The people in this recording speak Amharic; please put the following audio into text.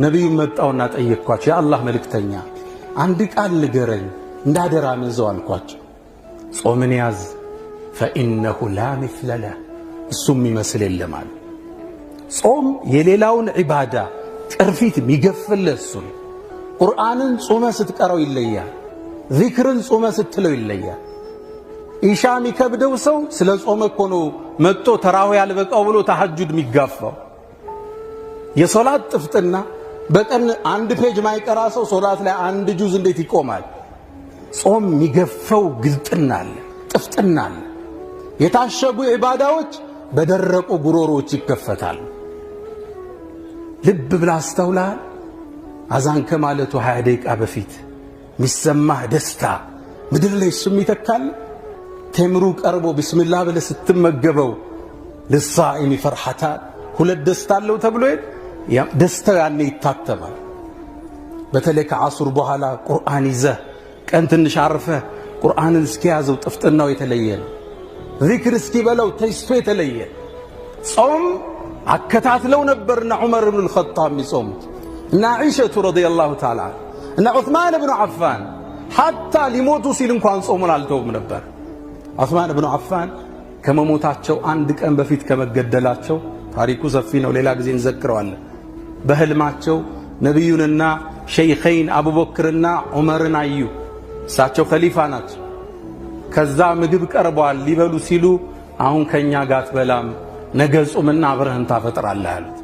ነብዩ መጣውና ጠየቅኳቸው የአላህ መልእክተኛ አንድ ቃል ንገረኝ እንዳደራ ምንዘው አልኳቸው ጾምን ያዝ فإنه لا مثل له እሱም ይመስል የለም አለ ጾም የሌላውን ዒባዳ ቅርፊት የሚገፍልህ እሱ ቁርአንን ጾመ ስትቀራው ይለያል ዚክርን ጾመ ስትለው ይለያል ኢሻ የሚከብደው ሰው ስለ ጾመ እኮ ነው መጥቶ ተራዊህ ያልበቃው ብሎ ተሐጁድ የሚጋፋው የሶላት ጥፍጥና በቀን አንድ ፔጅ ማይቀራ ሰው ሶላት ላይ አንድ ጁዝ እንዴት ይቆማል ጾም የሚገፈው ግልጥና አለ ጥፍጥና አለ የታሸጉ ዒባዳዎች በደረቁ ጉሮሮች ይከፈታል ልብ ብላ አስተውላል አዛን ከማለቱ 20 ደቂቃ በፊት ሚሰማህ ደስታ ምድር ላይ እሱም ይተካል ተምሩ ቀርቦ ቢስሚላህ ብለህ ስትመገበው ለሳኢም ፈርሐታ ሁለት ደስታ አለው ተብሎ ደስታው ያኔ ይታተማል በተለይ ከዓሱር በኋላ ቁርአን ይዘህ ቀን ትንሽ አርፈህ ቁርአንን እስኪያዘው ጥፍጥናው የተለየ ነው ዚክር እስኪበለው ተይስቶ የተለየ ጾም አከታትለው ነበርና ዑመር ኢብኑ አልኸጣብ የሚጾሙት እና ዓኢሸቱ ረዲየላሁ ተዓላ እና ዑስማን ኢብኑ ዓፋን ሐታ ሊሞቱ ሲል እንኳን ጾሙን አልተውም ነበር ዑስማን ኢብኑ ዓፋን ከመሞታቸው አንድ ቀን በፊት ከመገደላቸው ታሪኩ ሰፊ ነው ሌላ ጊዜ እንዘክረዋለን በህልማቸው ነብዩንና ሸይኸይን አቡበክርና ዑመርን አዩ እሳቸው ኸሊፋ ናቸው ከዛ ምግብ ቀርቧል ሊበሉ ሲሉ አሁን ከኛ ጋር አትበላም ነገ ጾምና አብረህን ታፈጥራለህ አሉት